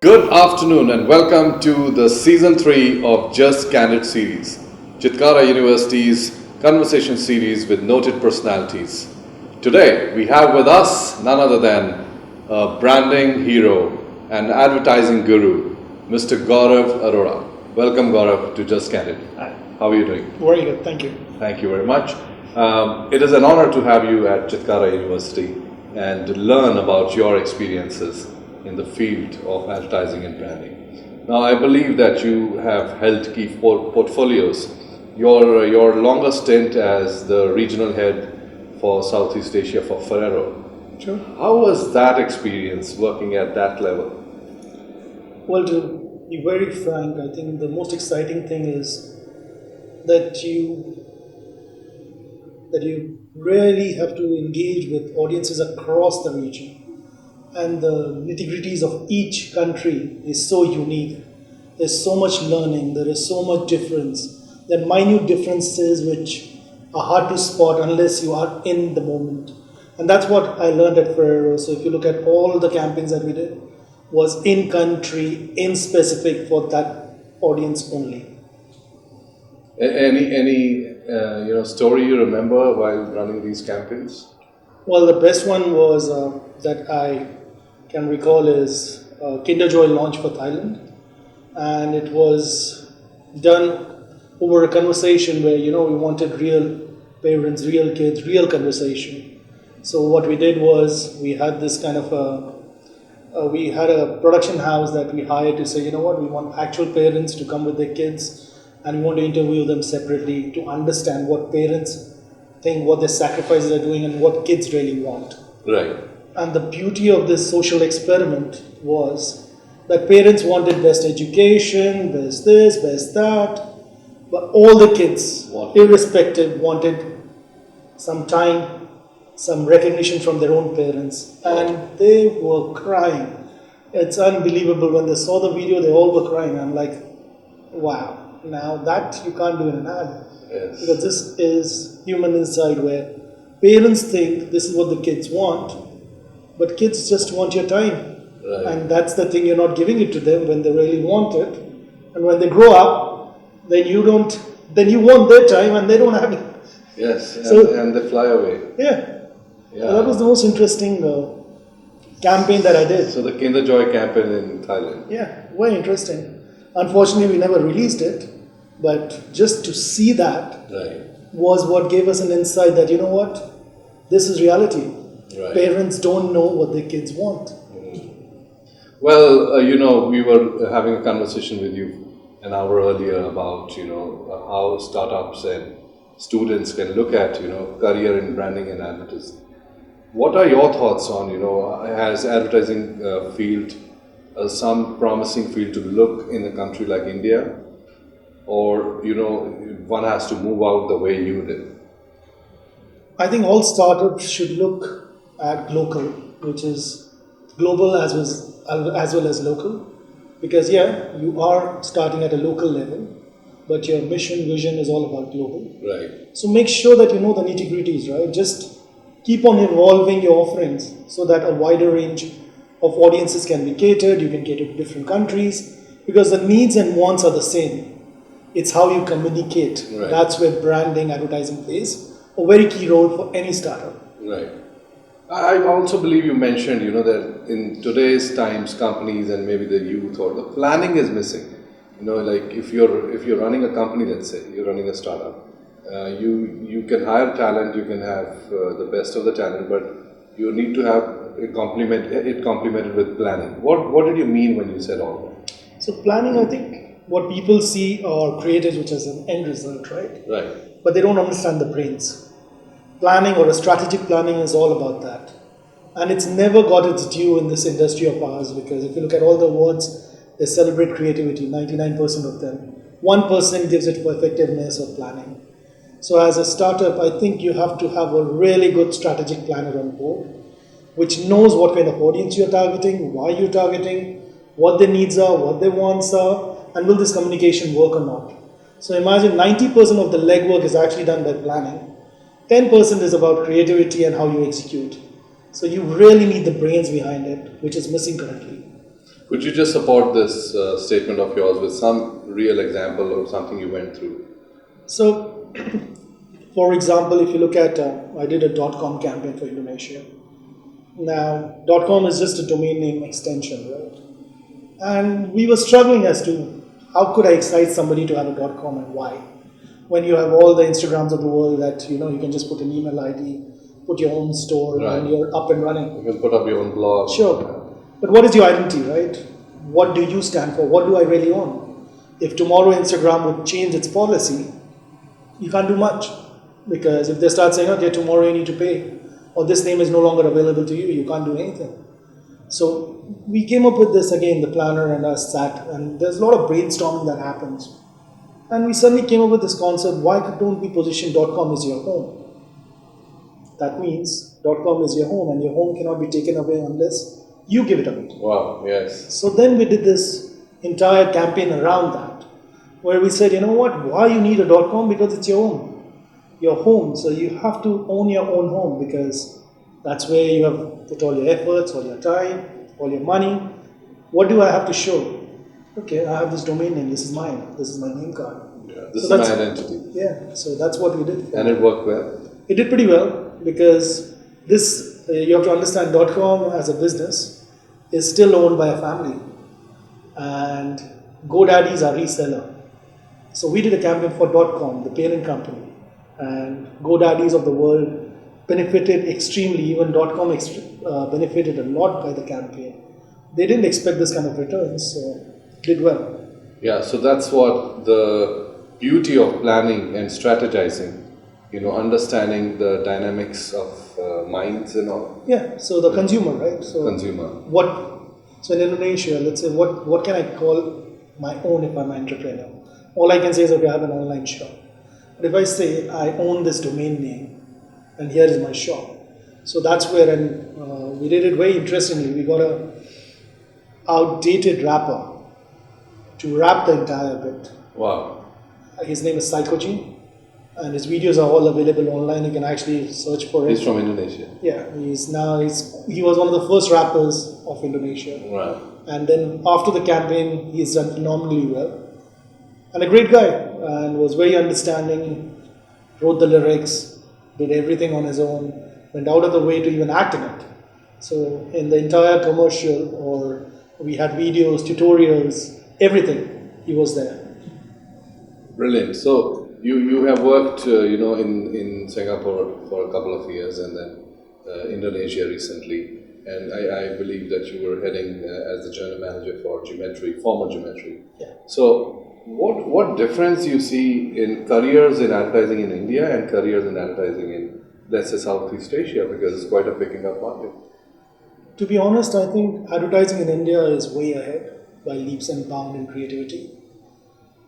Good afternoon and welcome to the season 3 of Just Candid series, Chitkara University's conversation series with noted personalities. Today we have with us none other than a branding hero and advertising guru, Mr. Gaurav Arora. Welcome Gaurav to Just Candid. Hi. How are you doing? Very good, thank you. Thank you very much. It is an honor to have you at Chitkara University and learn about your experiences in the field of advertising and branding. Now, I believe that you have held key portfolios. Your longest stint as the regional head for Southeast Asia for Ferrero. Sure. How was that experience working at that level? Well, to be very frank, I think the most exciting thing is that you really have to engage with audiences across the region. And the nitty-gritties of each country is so unique. There's so much learning, there is so much difference. There are minute differences which are hard to spot unless you are in the moment. And that's what I learned at Ferrero. So if you look at all the campaigns that we did, was in country, in specific for that audience only. Any story you remember while running these campaigns? Well, the best one was that I can recall is Kinder Joy launch for Thailand, and it was done over a conversation where we wanted real parents, real kids, real conversation. So what we did was we had this kind of we had a production house that we hired to say, we want actual parents to come with their kids, and we want to interview them separately to understand what parents think, what their sacrifices are doing, and what kids really want. Right. And the beauty of this social experiment was that parents wanted best education, best this, best that, but all the kids, irrespective, wanted some time, some recognition from their own parents, and they were crying. It's unbelievable. When they saw the video, they all were crying. I'm like, wow, now that you can't do in an ad. Yes. Because this is human inside, where parents think this is what the kids want, but kids just want your time. Right. And that's the thing, you're not giving it to them when they really want it. And when they grow up, then you want their time and they don't have it. Yes, and they fly away. Yeah. So that was the most interesting campaign that I did. So the Kinder Joy campaign in Thailand. Yeah, very interesting. Unfortunately, we never released it, but just to see that was what gave us an insight that, this is reality. Right. Parents don't know what their kids want. Well, we were having a conversation with you an hour earlier about, how startups and students can look at, career in branding and advertising. What are your thoughts on, has advertising field some promising field to look in a country like India? Or, one has to move out the way you did? I think all startups should look at local, which is global as well as local. Because, you are starting at a local level, but your mission, vision is all about global. Right. So make sure that you know the nitty-gritties, right? Just keep on evolving your offerings so that a wider range of audiences can be catered. You can cater to different countries because the needs and wants are the same. It's how you communicate. Right. That's where branding, advertising plays a very key role for any startup. Right. I also believe you mentioned, that in today's times, companies and maybe the youth or the planning is missing. Like if you're running a company, let's say you're running a startup, you can hire talent, you can have the best of the talent, but you need to have it complemented with planning. What did you mean when you said all that? So planning, I think what people see are creatives, which is an end result, right? Right. But they don't understand the brains. Planning or a strategic planning is all about that. And it's never got its due in this industry of ours, because if you look at all the awards, they celebrate creativity, 99% of them. 1% gives it for effectiveness or planning. So as a startup, I think you have to have a really good strategic planner on board, which knows what kind of audience you're targeting, why you're targeting, what their needs are, what their wants are, and will this communication work or not. So imagine 90% of the legwork is actually done by planning. 10% is about creativity and how you execute. So you really need the brains behind it, which is missing currently. Could you just support this statement of yours with some real example or something you went through? So, for example, if you look at, I did a .com campaign for Indonesia. Now, .com is just a domain name extension, right? And we were struggling as to how could I excite somebody to have a .com and why? When you have all the Instagrams of the world that, you can just put an email ID, put your own store, Right. and you're up and running. You can put up your own blog. Sure. But what is your identity, right? What do you stand for? What do I really own? If tomorrow Instagram would change its policy, you can't do much. Because if they start saying, okay, tomorrow you need to pay, or this name is no longer available to you, you can't do anything. So we came up with this again, the planner and us sat, and there's a lot of brainstorming that happens. And we suddenly came up with this concept, why don't we position .com as your home? That means .com is your home and your home cannot be taken away unless you give it away. Wow, yes. So then we did this entire campaign around that, where we said, you know what, why you need a .com? Because it's your home. Your home. So you have to own your own home because that's where you have put all your efforts, all your time, all your money. What do I have to show? Okay, I have this domain name, this is mine, this is my name card. Yeah, this is my identity. Yeah, so that's what we did. And it worked well? It did pretty well because this, you have to understand, .com as a business is still owned by a family and GoDaddy is our reseller. So we did a campaign for .com, the parent company, and GoDaddies of the world benefited extremely, even .com benefited a lot by the campaign. They didn't expect this kind of returns, so did well. Yeah, so that's what the beauty of planning and strategizing, understanding the dynamics of minds and all. Yeah, so the consumer, right? So Consumer. So in Indonesia, let's say, what can I call my own if I'm an entrepreneur? All I can say is, okay, I have an online shop. But if I say I own this domain name and here is my shop, so that's where, and we did it very interestingly. We got a outdated rapper to rap the entire bit. Wow. His name is Psychogene, and his videos are all available online. You can actually search for it. He's from Indonesia. Yeah, he was one of the first rappers of Indonesia. Right. And then after the campaign, he's done phenomenally well. And a great guy, and was very understanding, wrote the lyrics, did everything on his own, went out of the way to even act in it. So in the entire commercial, or we had videos, tutorials, everything, he was there. Brilliant. So you have worked, in Singapore for a couple of years and then Indonesia recently. And I believe that you were heading as the general manager for Geometry, former Geometry. Yeah. So what difference you see in careers in advertising in India and careers in advertising in, let's say, Southeast Asia, because it's quite a picking up market? To be honest, I think advertising in India is way ahead by leaps and bounds in creativity.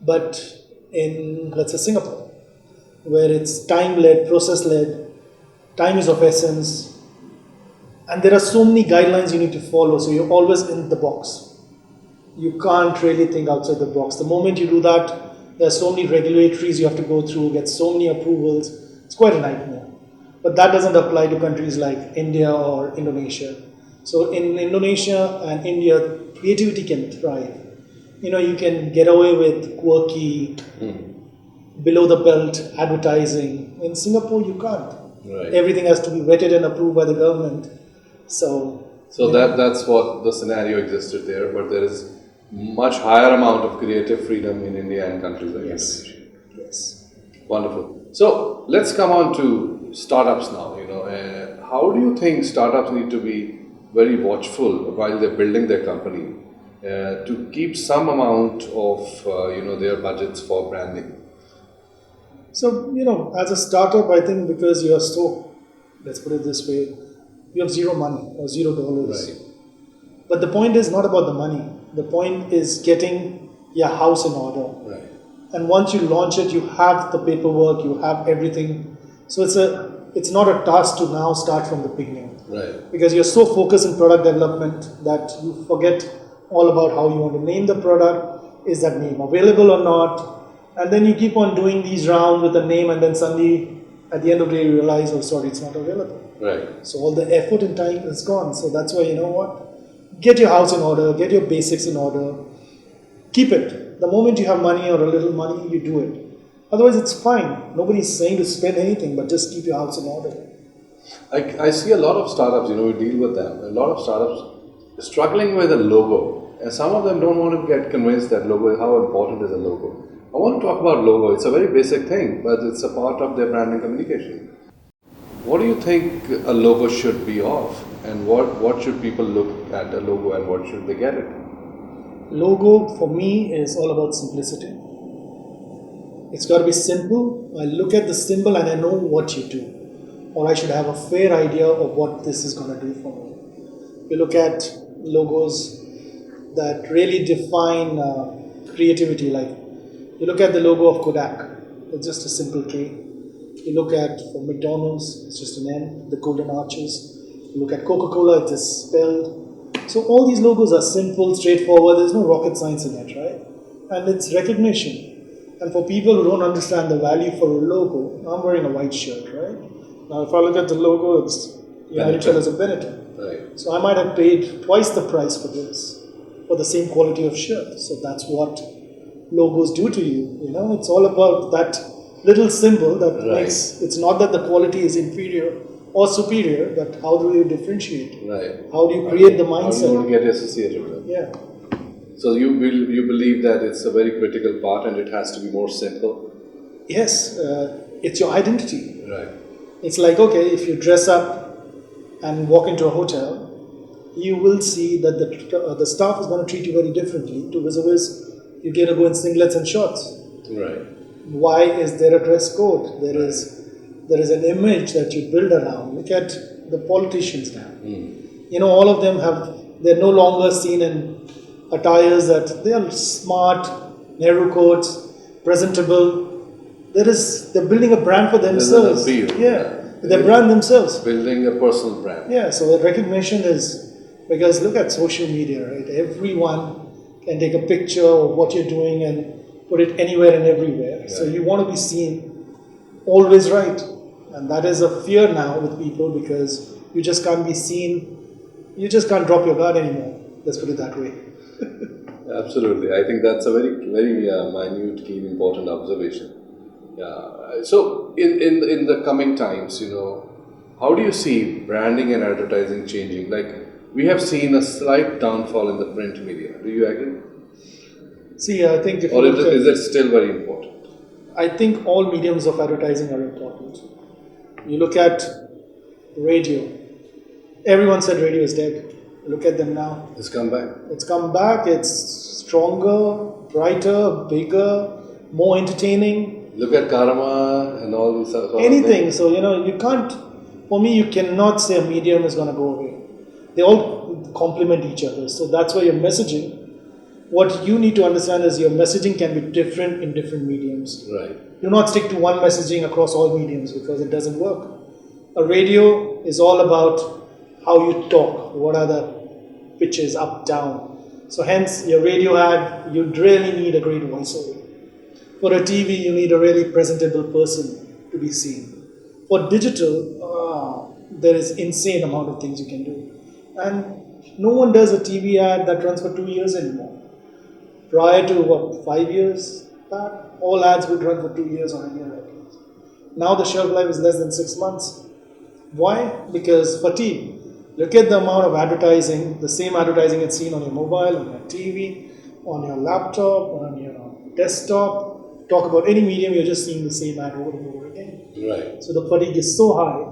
But in, let's say, Singapore, where it's time-led, process-led, time is of essence, and there are so many guidelines you need to follow, so you're always in the box. You can't really think outside the box. The moment you do that, there are so many regulatories you have to go through, get so many approvals. It's quite a nightmare. But that doesn't apply to countries like India or Indonesia. So in Indonesia and India, creativity can thrive. You can get away with quirky, below the belt advertising. In Singapore, you can't. Right. Everything has to be vetted and approved by the government. So that's what the scenario existed there, but there is much higher amount of creative freedom in India and countries like Indonesia. Yes. Wonderful. So let's come on to startups now. How do you think startups need to be very watchful while they're building their company to keep some amount of their budgets for branding? So as a startup, I think because you are so, let's put it this way, you have zero money or $0. Right. But the point is not about the money. The point is getting your house in order. Right. And once you launch it, you have the paperwork, you have everything. So it's not a task to now start from the beginning. Right. Because you're so focused in product development that you forget all about how you want to name the product. Is that name available or not? And then you keep on doing these rounds with the name, and then suddenly at the end of the day you realize, oh sorry, it's not available. Right. So all the effort and time is gone. So that's why, Get your house in order, get your basics in order, keep it. The moment you have money or a little money, you do it. Otherwise, it's fine. Nobody's saying to spend anything, but just keep your house in order. I see a lot of startups, we deal with them. A lot of startups struggling with a logo. And some of them don't want to get convinced that logo, how important is a logo. I want to talk about logo. It's a very basic thing, but it's a part of their branding communication. What do you think a logo should be of? And what should people look at a logo and what should they get it? Logo for me is all about simplicity. It's got to be simple. I look at the symbol and I know what you do. Or I should have a fair idea of what this is going to do for me. You look at logos that really define creativity, like you look at the logo of Kodak, it's just a simple K. You look at for McDonald's, it's just an M, the golden arches. You look at Coca-Cola, it is spelled. So all these logos are simple, straightforward, there's no rocket science in it, right? And it's recognition. And for people who don't understand the value for a logo, I'm wearing a white shirt, right? Now if I look at the logo, it's United as a Benetton. Right. So I might have paid twice the price for this, for the same quality of shirt. So that's what logos do to you. It's all about that little symbol that makes, it's not that the quality is inferior or superior, but how do you differentiate? Right. How do you create the mindset? How do you get associated with it? Yeah. So you believe that it's a very critical part and it has to be more simple? Yes, it's your identity. Right. It's like, okay, if you dress up and walk into a hotel, you will see that the staff is going to treat you very differently to vis-a-vis you get to go in singlets and shorts. Right. Why is there a dress code? There is an image that you build around. Look at the politicians now. All of them they're no longer seen in attires that they are smart, narrow coats, presentable. They're building a brand for themselves. They brand themselves. Building a personal brand. Yeah, so the recognition is, because look at social media, right? Everyone can take a picture of what you're doing and put it anywhere and everywhere. Yeah. So you want to be seen always right. And that is a fear now with people because you just can't be seen, you just can't drop your guard anymore. Let's put it that way. Absolutely. I think that's a very, very minute, keen, important observation. Yeah. So in the coming times, how do you see branding and advertising changing? Like we have seen a slight downfall in the print media. Do you agree? See, I think or is it still very important? I think all mediums of advertising are important. You look at radio. Everyone said radio is dead. Look at them now. It's come back. It's come back. It's stronger, brighter, bigger, more entertaining. Look at Karma and all these sort of anything. things. So, you can't, for me, you cannot say a medium is going to go away. They all complement each other. So that's why your messaging, what you need to understand is your messaging can be different in different mediums. Right. Do not stick to one messaging across all mediums because it doesn't work. A radio is all about how you talk. What are the pitches, up, down. So hence, your radio ad, you really need a great voiceover. For a TV, you need a really presentable person to be seen. For digital, there is insane amount of things you can do. And no one does a TV ad that runs for 2 years anymore. Prior to 5 years back, all ads would run for 2 years or a year at least. Now the shelf life is less than 6 months. Why? Because fatigue. Look at the amount of advertising, the same advertising it's seen on your mobile, on your TV, on your laptop, on your desktop. Talk about any medium, you're just seeing the same ad over and over again. Right. So the fatigue is so high.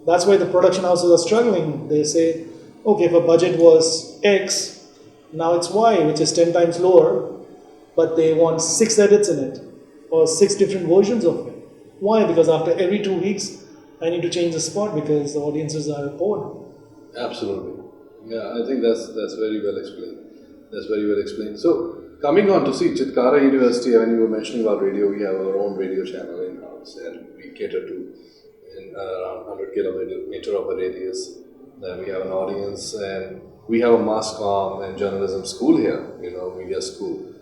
That's why the production houses are struggling. They say, okay, if a budget was X, now it's Y, which is 10 times lower, but they want 6 edits in it, or 6 different versions of it. Why? Because after every 2 weeks, I need to change the spot because the audiences are bored. Absolutely. Yeah, I think that's very well explained. That's very well explained. So, coming on to see Chitkara University, when you were mentioning about radio, we have our own radio channel in-house and we cater to around 100 kilometer of a radius. Then we have an audience and we have a mass comm and journalism school here, media school.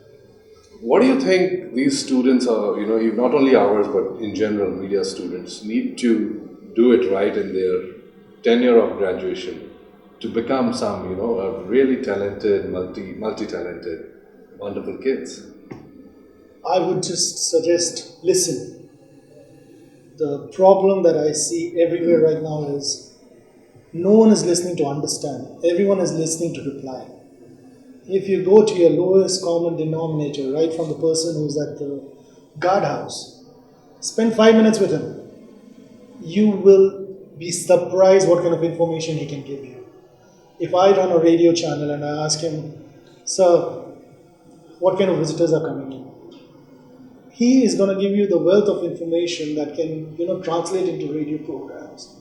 What do you think these students are, not only ours, but in general, media students need to do it right in their tenure of graduation to become some, a really talented, multi-talented, wonderful kids? I would just suggest listen. The problem that I see everywhere right now is no one is listening to understand. Everyone is listening to reply. If you go to your lowest common denominator, right from the person who's at the guardhouse, spend 5 minutes with him. You will be surprised what kind of information he can give you. If I run a radio channel and I ask him, sir, what kind of visitors are coming in? He is going to give you the wealth of information that can, translate into radio programs.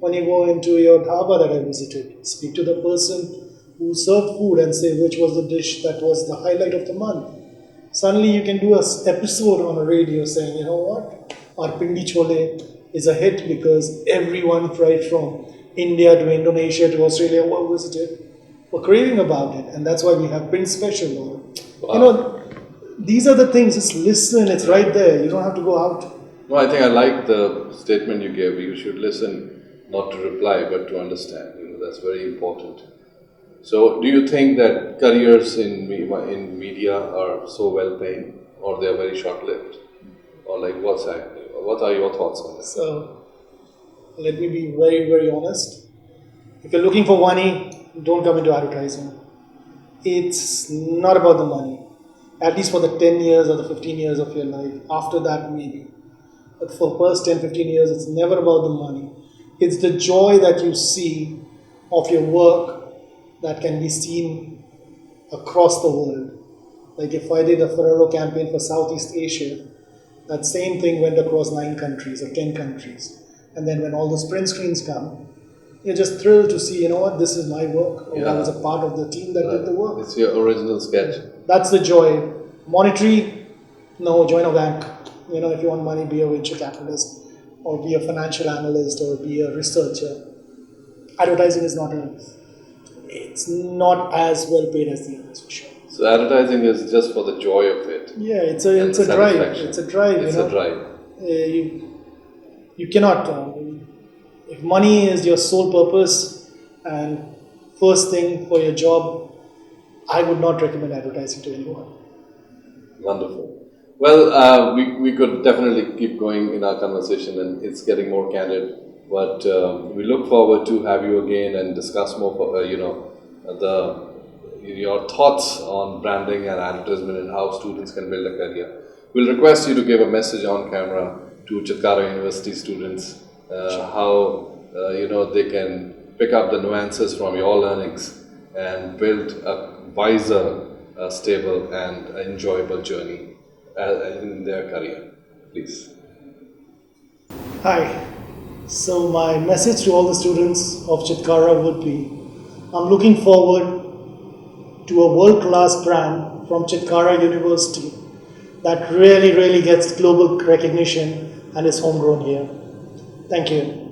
When you go into your dhaba that I visited, speak to the person who served food and say which was the dish that was the highlight of the month. Suddenly you can do an episode on a radio saying, you know what, our pindi chole is a hit because everyone right from India to Indonesia to Australia who visited were craving about it, and that's why we have print special. Or, Wow. these are the things. Just listen; it's right there. You don't have to go out. No, I think I like the statement you gave. You should listen, not to reply, but to understand. That's very important. So, do you think that careers in media are so well paying, or they are very short lived, or like what are your thoughts on this? So let me be very, very honest. If you're looking for money, don't come into advertising. It's not about the money. At least for the 10 years or the 15 years of your life. After that, maybe. But for the first 10, 15 years, it's never about the money. It's the joy that you see of your work that can be seen across the world. Like if I did a Ferrero campaign for Southeast Asia, that same thing went across 9 countries or 10 countries. And then when all those print screens come, you're just thrilled to see, this is my work. Or I was a part of the team that did the work. It's your original sketch. That's the joy. Monetary, no, join a bank. If you want money, be a venture capitalist or be a financial analyst or be a researcher. Advertising is it's not as well paid as the others for sure. So advertising is just for the joy of it. Yeah, it's a drive. It's a drive. It's a drive. You cannot. If money is your sole purpose and first thing for your job, I would not recommend advertising to anyone. Wonderful. Well, we could definitely keep going in our conversation, and it's getting more candid. But we look forward to have you again and discuss more. Your thoughts on branding and advertisement and how students can build a career. We'll request you to give a message on camera to Chitkara University students, how they can pick up the nuances from your learnings and build a wiser, stable and enjoyable journey in their career. Please. Hi. So my message to all the students of Chitkara would be, I'm looking forward to a world-class brand from Chitkara University that really, really gets global recognition and is homegrown here. Thank you.